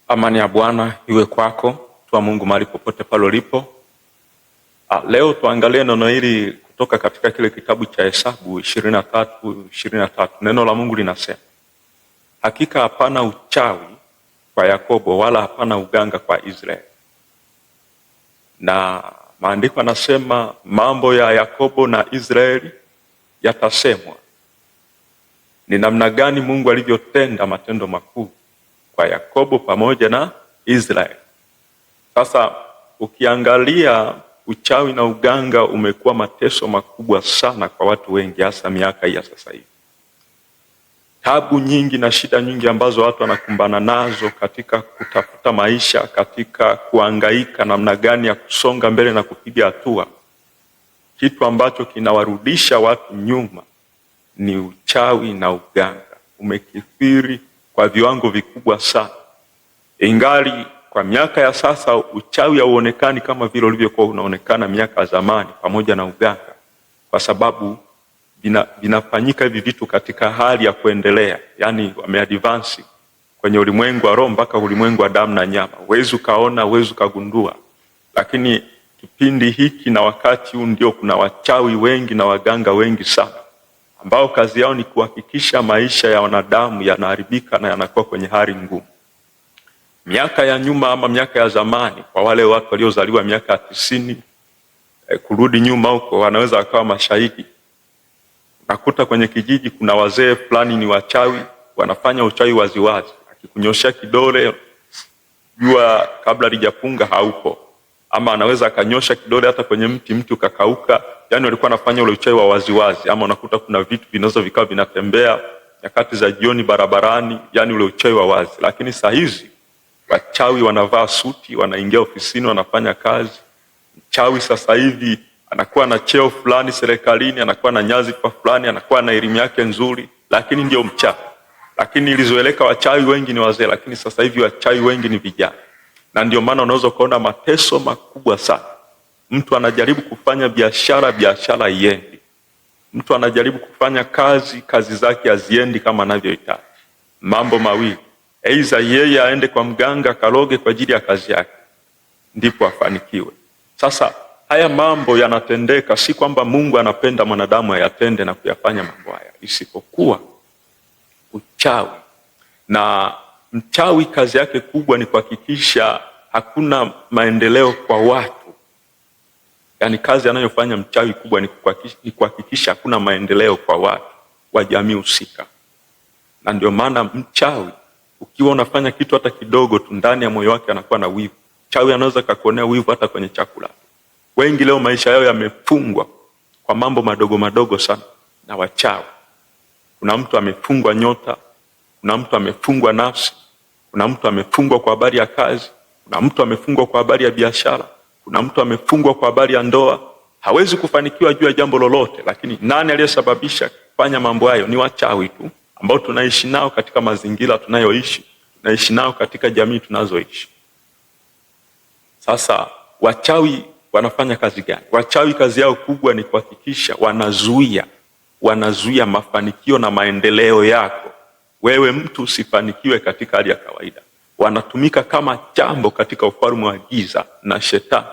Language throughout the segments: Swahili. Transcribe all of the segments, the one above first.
Amani ya Bwana iwe kwako, mtu wa Mungu mahali popote pale ulipo. Leo tuangalie neno hili kutoka katika kile kitabu cha Hesabu 23:23. Neno la Mungu linasema, hakika hapana uchawi kwa Yakobo wala hapana uganga kwa Israeli. Na maandiko yanasema mambo ya Yakobo na Israeli yatasemwa. Ni namna gani Mungu alivyotenda matendo makuu kwa Yakobo pamoja na Israeli. Sasa ukiangalia uchawi na uganga umekuwa mateso makubwa sana kwa watu wengi, hasa miaka hii ya sasa hivi. Tabu nyingi na shida nyingi ambazo watu wanakumbana nazo katika kutafuta maisha, katika kuhangaika namna gani ya kusonga mbele na kupiga hatua. Kitu ambacho kinawarudisha watu nyuma ni uchawi na uganga. Umekithiri kwa viwango vikubwa sana. Ingali kwa miaka ya sasa uchawi hauonekani kama vile ulivyokuwa unaonekana miaka ya zamani, pamoja na uganga, kwa sababu vinafanyika hivi vitu katika hali ya kuendelea. Yani wameadvance kwenye ulimwengu wa roho mpaka ulimwengu wa damu na nyama. Huwezi ukaona, huwezi ukagundua. Lakini kipindi hiki na wakati huu ndio kuna wachawi wengi na waganga wengi sana, ambao kazi yao ni kuhakikisha maisha ya wanadamu yanaharibika na yanakuwa kwenye hali ngumu. Miaka ya nyuma ama miaka ya zamani, kwa wale watu waliozaliwa miaka ya 90 kurudi nyuma huko, wanaweza wakawa mashahidi. Nakuta kwenye kijiji kuna wazee fulani ni wachawi, wanafanya uchawi waziwazi. Akikunyoshia kidole, jua kabla lijapunga haupo. Ama anaweza akanyosha kidole hata kwenye mti ukakauka. Yani walikuwa wanafanya ule uchawi wa waziwazi. Ama unakuta kuna vitu vikao vinatembea nyakati za jioni barabarani, yani ule uchawi wa wazi. Lakini saa hizi wachawi wanavaa suti, wanaingia ofisini, wanafanya kazi. Mchawi sasa hivi anakuwa na cheo fulani serikalini, anakuwa na nyadhifa fulani, anakuwa na elimu yake nzuri, lakini ndio mchawi. Lakini ilizoeleka wachawi wengi ni wazee, lakini sasa hivi wachawi wengi ni vijana. Na ndio maana unaweza kuona mateso makubwa sana. Mtu anajaribu kufanya biashara haiendi. Mtu anajaribu kufanya kazi zake haziendi kama anavyohitaji. Mambo mawili, aidha yeye aende kwa mganga karoge kwa ajili ya kazi yake ndipo afanikiwe. Sasa haya mambo yanatendeka, si kwamba Mungu anapenda mwanadamu ayatende na kuyafanya mambo haya, isipokuwa uchawi. Na mchawi kazi yake kubwa ni kuhakikisha hakuna maendeleo kwa watu. Yani kazi anayofanya mchawi kubwa ni kuhakikisha hakuna maendeleo kwa watu wa jamii husika. Na ndio maana mchawi ukiwa unafanya kitu hata kidogo tu, ndani ya moyo wake anakuwa na wivu. Mchawi anaweza kukuonea wivu hata kwenye chakula. Wengi leo maisha yao yamefungwa kwa mambo madogo madogo sana na wachawi. Kuna mtu amefungwa nyota, kuna mtu amefungwa nafsi, kuna mtu amefungwa kwa habari ya kazi, kuna mtu amefungwa kwa habari ya biashara, kuna mtu amefungwa kwa habari ya ndoa. Hawezi kufanikiwa juu ya jambo lolote, lakini nani aliyesababisha kufanya mambo hayo? Ni wachawi tu, ambao tunaishi nao katika mazingira tunayoishi, tunaishi nao katika jamii tunazoishi. Sasa wachawi wanafanya kazi gani? Wachawi kazi yao kubwa ni kuhakikisha wanazuia mafanikio na maendeleo yako. Wewe mtu usifanikiwe katika hali ya kawaida. Wanatumika kama chambo katika ufalme wa giza na shetani,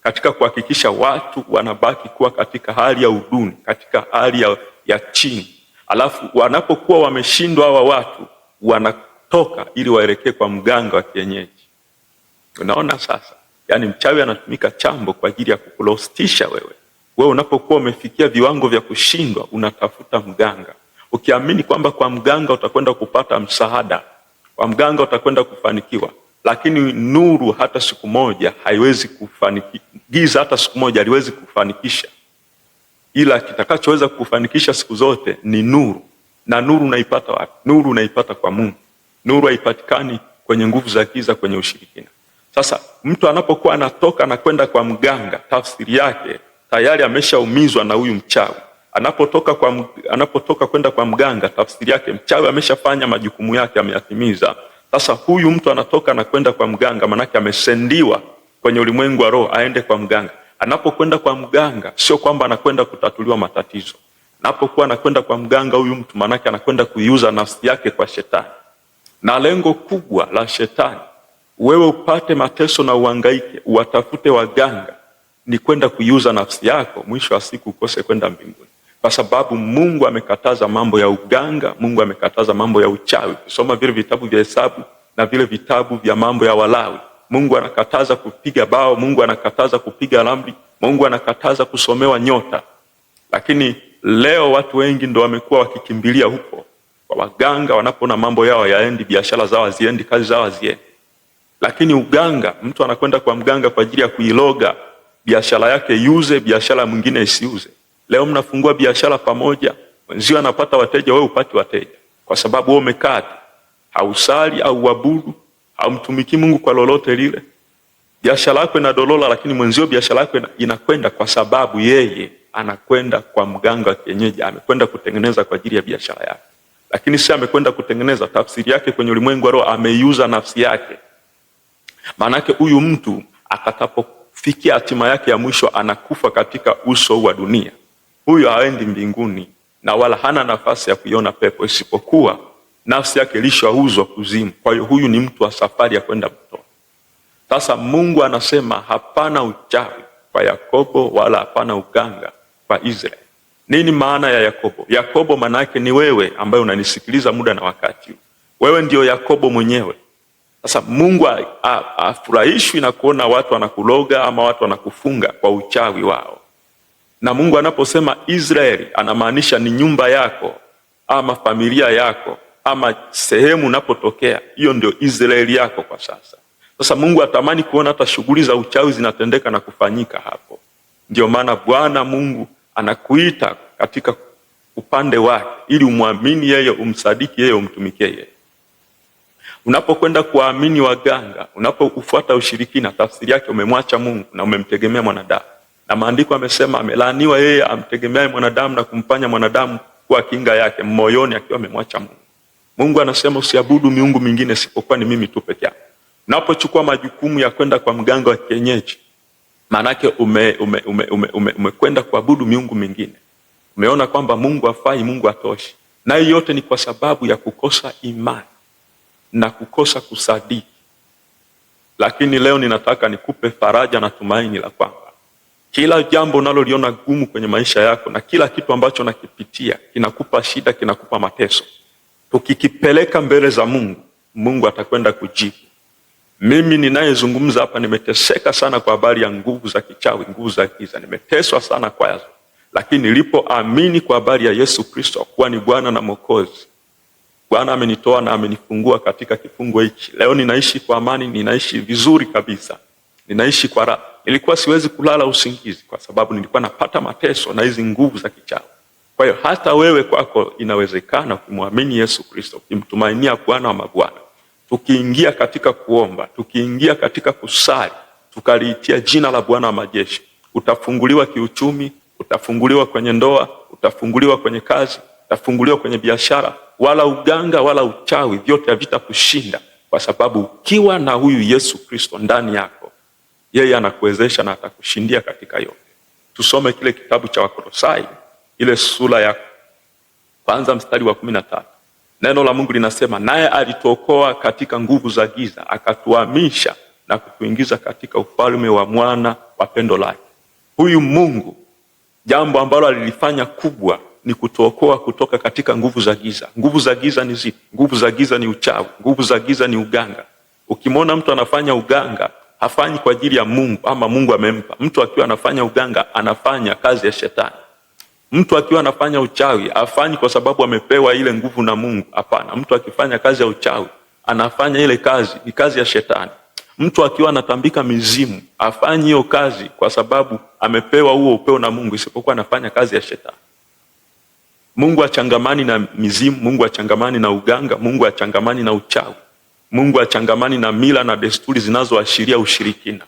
katika kuhakikisha watu wanabaki kuwa katika hali ya uduni, katika hali ya chini. Alafu wanapokuwa wameshindwa hawa watu, wanatoka ili waelekee kwa mganga wa kienyeji. Unaona sasa? Yani mchawi anatumika chambo kwa ajili ya kukulostisha wewe. Wewe unapokuwa umefikia viwango vya kushindwa, unatafuta mganga, ukiamini kwamba kwa mganga utakwenda kupata msaada, kwa mganga utakwenda kufanikiwa. Lakini nuru hata siku moja haiwezi kufanikisha, giza hata siku moja haliwezi kufanikisha. Ila kitakachoweza kufanikisha siku zote ni nuru. Na nuru unaipata wapi? Nuru unaipata kwa Mungu. Nuru haipatikani kwenye nguvu za giza, kwenye ushirikina. Sasa mtu anapokuwa anatoka na kwenda kwa mganga, tafsiri yake tayari ameshaumizwa na huyu mchawi. Anapotoka kwenda kwa mganga, tafsiri yake mchawi ameshafanya majukumu yake, ameyatimiza. Sasa huyu mtu anatoka na kwenda kwa mganga, manake amesendiwa kwenye ulimwengu wa roho aende kwa mganga. Anapokwenda kwa mganga, sio kwamba anakwenda kutatuliwa matatizo. Anapokuwa anakwenda kwa mganga huyu mtu, manake anakwenda kuiuza nafsi yake kwa shetani. Na lengo kubwa la shetani wewe upate mateso na uhangaike, uwatafute waganga, ni kwenda kuiuza nafsi yako, mwisho wa siku ukose kwenda mbinguni. Kwa sababu Mungu amekataza mambo ya uganga, Mungu amekataza mambo ya uchawi. Kusoma vile vitabu vya Hesabu na vile vitabu vya mambo ya Walawi, Mungu anakataza kupiga bao, Mungu anakataza kupiga ramli, Mungu anakataza kusomewa nyota. Lakini leo watu wengi ndo wamekuwa wakikimbilia huko kwa waganga, wanapoona mambo yao yaendi, biashara zao haziendi, kazi zao haziendi. Lakini uganga, mtu anakwenda kwa mganga kwa ajili ya kuiloga biashara yake iuze, biashara mwingine isiuze. Leo mnafungua biashara pamoja, wenzio anapata wateja, wewe upati wateja, kwa sababu wewe umekaa hausali au uabudu, haumtumiki Mungu kwa lolote lile. Biashara yako inadolola, lakini mwenzio biashara yako inakwenda kwa sababu yeye anakwenda kwa mganga wa kienyeji, amekwenda kutengeneza kwa ajili ya biashara yake. Lakini si amekwenda kutengeneza, tafsiri yake kwenye ulimwengu wa roho ameiuza nafsi yake. Maanake huyu mtu atakapofikia hatima yake ya mwisho, anakufa katika uso wa dunia, huyu haendi mbinguni na wala hana nafasi ya kuiona pepo, isipokuwa nafsi yake ilishauzwa kuzimu. Kwa hiyo huyu ni mtu wa safari ya kwenda motoni. Sasa Mungu anasema hapana uchawi kwa Yakobo wala hapana uganga kwa Israeli. Nini maana ya Yakobo? Yakobo maana yake ni wewe ambaye unanisikiliza muda na wakati. Wewe ndio Yakobo mwenyewe. Sasa Mungu afurahishwi na kuona watu wanakuloga ama watu wanakufunga kwa uchawi wao. Na Mungu anaposema Israeli anamaanisha ni nyumba yako ama familia yako ama sehemu unapotokea, hiyo ndio Israeli yako kwa sasa. Sasa Mungu atamani kuona hata shughuli za uchawi zinatendeka na kufanyika hapo. Ndio maana Bwana Mungu anakuita katika upande wake ili umwamini yeye, umsadiki yeye, umtumikie yeye. Unapokwenda kuamini waganga, unapofuata ushirikina, tafsiri yake umemwacha Mungu na umemtegemea mwanadamu. Na maandiko amesema amelaaniwa yeye amtegemeaye mwanadamu na kumfanya mwanadamu kuwa kinga yake moyoni, akiwa amemwacha Mungu. Mungu anasema usiabudu miungu mingine isipokuwa ni mimi tu peke yangu. Unapochukua majukumu ya kwenda kwa mganga wa kienyeji, maanake umekwenda kuabudu miungu mingine. Umeona kwamba Mungu hafai, Mungu hatoshi. Na hiyo yote ni kwa sababu ya kukosa imani na kukosa kusadiki. Lakini leo ninataka nikupe faraja na tumaini la kwamba kila jambo unaloliona gumu kwenye maisha yako na kila kitu ambacho nakipitia kinakupa shida, kinakupa mateso, tukikipeleka mbele za Mungu, Mungu atakwenda kujibu. Mimi ninayezungumza hapa nimeteseka sana kwa habari ya nguvu za kichawi, nguvu za giza, nimeteswa sana kwa yazo. Lakini nilipoamini kwa habari ya Yesu Kristo kuwa ni Bwana na Mwokozi, Bwana amenitoa na amenifungua katika kifungo hiki. Leo ninaishi kwa amani, ninaishi vizuri kabisa. Ninaishi kwa raha. Nilikuwa siwezi kulala usingizi kwa sababu nilikuwa napata mateso na hizi nguvu za kichawi. Kwa hiyo hata wewe kwako inawezekana kumwamini Yesu Kristo, kumtumainia Bwana wa mabwana. Tukiingia katika kuomba, tukiingia katika kusali, tukaliitia jina la Bwana wa majeshi, utafunguliwa kiuchumi, utafunguliwa kwenye ndoa, utafunguliwa kwenye kazi, utafunguliwa kwenye biashara. Wala uganga wala uchawi vyote havitakushinda, kwa sababu ukiwa na huyu Yesu Kristo ndani yako, yeye anakuwezesha na atakushindia katika yote. Tusome kile kitabu cha Wakolosai, ile sura ya kwanza mstari wa 13. Neno la Mungu linasema, naye alituokoa katika nguvu za giza, akatuhamisha na kutuingiza katika ufalme wa mwana wa pendo lake. Huyu Mungu, jambo ambalo alilifanya kubwa ni kutuokoa kutoka katika nguvu za giza. Nguvu za giza ni zipi? Nguvu za giza ni uchawi, nguvu za giza ni uganga. Ukimwona mtu anafanya uganga, hafanyi kwa ajili ya Mungu ama Mungu amempa. Mtu akiwa anafanya uganga, anafanya kazi ya shetani. Mtu akiwa anafanya uchawi, hafanyi kwa sababu amepewa ile nguvu na Mungu. Hapana, mtu akifanya kazi ya uchawi, anafanya ile kazi, ni kazi ya shetani. Mtu akiwa anatambika mizimu, hafanyi hiyo kazi kwa sababu amepewa huo upeo na Mungu, isipokuwa anafanya kazi ya shetani. Mungu achangamani na mizimu, Mungu achangamani na uganga, Mungu achangamani na uchawi. Mungu achangamani na mila na desturi zinazoashiria ushirikina.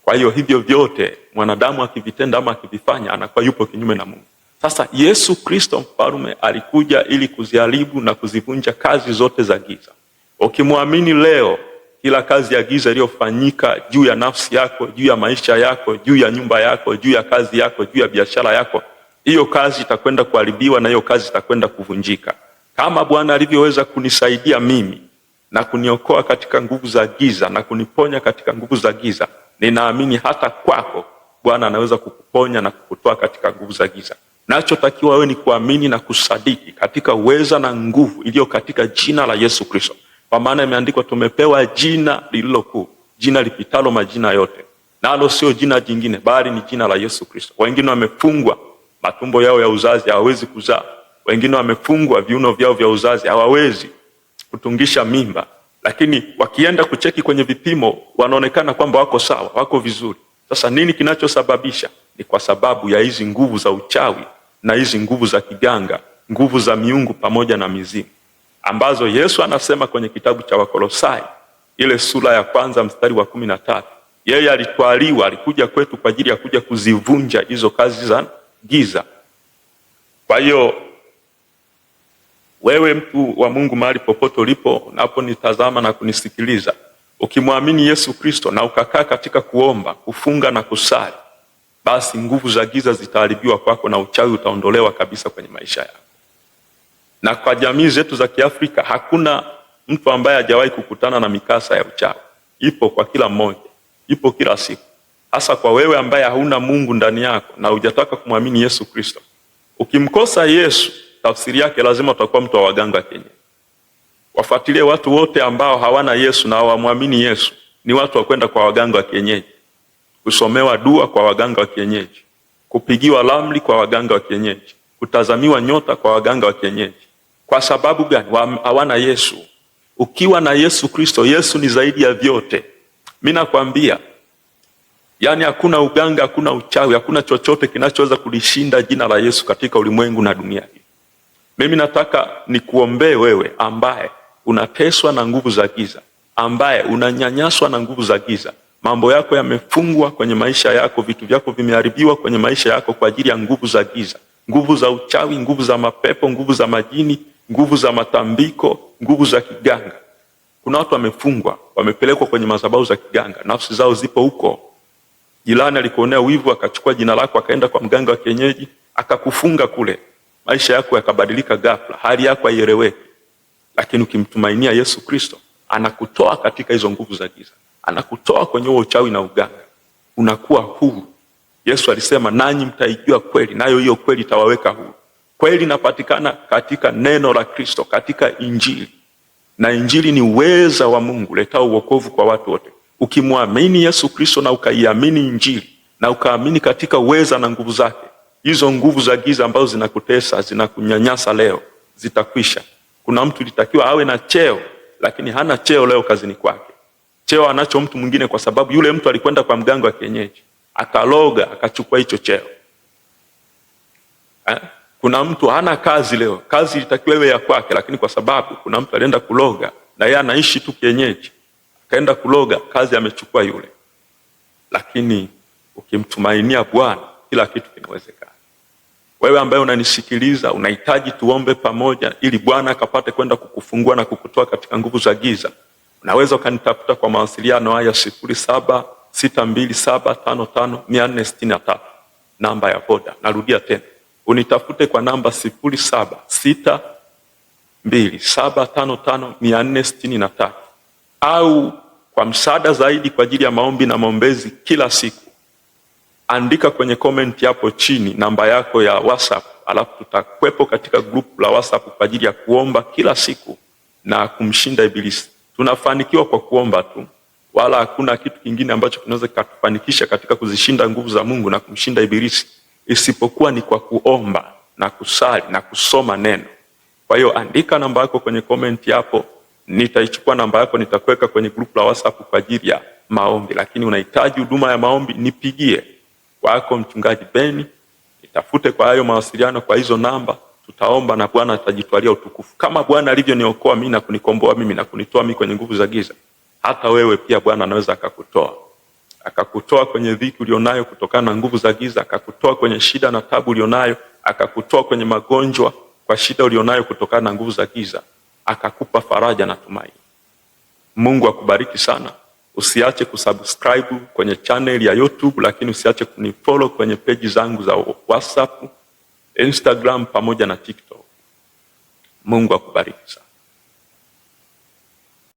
Kwa hiyo hivyo vyote mwanadamu akivitenda ama akivifanya, anakuwa yupo kinyume na Mungu. Sasa Yesu Kristo mfalme alikuja ili kuziharibu na kuzivunja kazi zote za giza. Ukimwamini leo, kila kazi ya giza iliyofanyika juu ya nafsi yako, juu ya maisha yako, juu ya nyumba yako, juu ya kazi yako, juu ya biashara yako, hiyo kazi itakwenda kuharibiwa na hiyo kazi itakwenda kuvunjika. Kama Bwana alivyoweza kunisaidia mimi na kuniokoa katika nguvu za giza na kuniponya katika nguvu za giza, ninaamini hata kwako Bwana anaweza kukuponya na kukutoa katika nguvu za giza. Nachotakiwa wewe ni kuamini na kusadiki katika uweza na nguvu iliyo katika jina la Yesu Kristo. Kwa maana imeandikwa, tumepewa jina lililo kuu, jina lipitalo majina yote, nalo sio jina jingine bali ni jina la Yesu Kristo. Wengine wamefungwa matumbo yao ya uzazi, hawawezi kuzaa. Wengine wamefungwa viuno vyao vya uzazi, hawawezi kutungisha mimba, lakini wakienda kucheki kwenye vipimo wanaonekana kwamba wako sawa, wako vizuri. Sasa nini kinachosababisha? Ni kwa sababu ya hizi nguvu za uchawi na hizi nguvu za kiganga, nguvu za miungu pamoja na mizimu, ambazo Yesu anasema kwenye kitabu cha Wakolosai ile sura ya 1 mstari wa 13, yeye alitwaliwa, alikuja kwetu kwa ajili ya kuja kuzivunja hizo kazi za giza. Kwa hiyo wewe mtu wa Mungu, mahali popote ulipo unaponitazama na kunisikiliza, ukimwamini Yesu Kristo na ukakaa katika kuomba, kufunga na kusali, basi nguvu za giza zitaharibiwa kwako na uchawi utaondolewa kabisa kwenye maisha yako. Na kwa jamii zetu za Kiafrika hakuna mtu ambaye hajawahi kukutana na mikasa ya uchawi. Ipo kwa kila mmoja, ipo kila siku. Hasa kwa wewe ambaye hauna Mungu ndani yako na hujataka kumwamini Yesu Kristo, ukimkosa Yesu, tafsiri yake lazima utakuwa mtu wa waganga wa kienyeji. Wafuatilie watu wote ambao hawana Yesu na hawamwamini Yesu, ni watu wa kwenda kwa waganga wa kienyeji, kusomewa dua kwa waganga wa kienyeji, kupigiwa ramli kwa waganga wa kienyeji, kutazamiwa nyota kwa waganga wa kienyeji. Kwa sababu gani? Hawana Yesu. Ukiwa na Yesu Kristo, Yesu ni zaidi ya vyote. Mimi nakwambia, yani hakuna uganga, hakuna uchawi, hakuna chochote kinachoweza kulishinda jina la Yesu katika ulimwengu na dunia hii. Mimi nataka nikuombee wewe ambaye unateswa na nguvu za giza, ambaye unanyanyaswa na nguvu za giza. Mambo yako yamefungwa kwenye maisha yako, vitu vyako vimeharibiwa kwenye maisha yako kwa ajili ya nguvu za giza, nguvu za uchawi, nguvu za mapepo, nguvu za majini, nguvu za matambiko, nguvu za kiganga. Kuna watu wamefungwa, wamepelekwa kwenye madhabahu za kiganga, nafsi zao zipo huko. Jirani alikuonea wivu, akachukua jina lako akaenda kwa mganga wa kienyeji, akakufunga kule. Maisha yako yakabadilika ghafla, hali yako haieleweki. Lakini ukimtumainia Yesu Kristo, anakutoa katika hizo nguvu za giza, anakutoa kwenye huo uchawi na uganga, unakuwa huru. Yesu alisema, nanyi mtaijua kweli, nayo hiyo kweli itawaweka huru. Kweli inapatikana katika neno la Kristo, katika Injili. Na Injili ni uweza wa Mungu letao wokovu kwa watu wote. Ukimwamini Yesu Kristo na ukaiamini Injili na ukaamini katika uweza na nguvu zake, hizo nguvu za giza ambazo zinakutesa, zinakunyanyasa leo, zitakwisha. Kuna mtu litakiwa awe na cheo, lakini hana cheo leo kazini kwake. Cheo anacho mtu mwingine, kwa sababu yule mtu alikwenda kwa mganga wa kienyeji, akaloga, akachukua hicho cheo. Kuna mtu hana kazi leo, kazi ilitakiwa iwe ya kwake, lakini kwa sababu kuna mtu alienda kuloga na yeye anaishi tu kienyeji, akaenda kuloga, kazi amechukua yule. Lakini ukimtumainia Bwana, kila kitu kinawezekana. Wewe ambaye unanisikiliza, unahitaji tuombe pamoja ili Bwana akapate kwenda kukufungua na kukutoa katika nguvu za giza. Unaweza ukanitafuta kwa mawasiliano haya 0762755463, namba ya Voda. Narudia tena, unitafute kwa namba 0762755463, au kwa msaada zaidi kwa ajili ya maombi na maombezi kila siku, andika kwenye comment hapo chini namba yako ya WhatsApp, alafu tutakwepo katika group la WhatsApp kwa ajili ya kuomba kila siku na kumshinda ibilisi. Tunafanikiwa kwa kuomba tu, wala hakuna kitu kingine ambacho kinaweza kutufanikisha katika kuzishinda nguvu za Mungu na kumshinda ibilisi, isipokuwa ni kwa kuomba na kusali na kusoma neno. Kwa hiyo andika namba yako kwenye comment hapo, nitaichukua namba yako, nitakuweka kwenye group la WhatsApp kwa ajili ya maombi. Lakini unahitaji huduma ya maombi, nipigie wako mchungaji Beni, nitafute kwa hayo mawasiliano, kwa hizo namba, tutaomba na Bwana atajitwalia utukufu. Kama Bwana alivyoniokoa mimi na kunikomboa mimi na kunitoa mimi kwenye nguvu za giza, hata wewe pia Bwana anaweza akakutoa kwenye dhiki ulionayo kutokana na nguvu za giza, akakutoa kwenye shida na tabu ulionayo, akakutoa kwenye magonjwa kwa shida ulionayo kutokana na nguvu za giza, akakupa faraja na tumaini. Mungu akubariki sana. Usiache kusubscribe kwenye channel ya YouTube, lakini usiache kunifollow kwenye page zangu za WhatsApp, Instagram pamoja na TikTok. Mungu akubariki sana.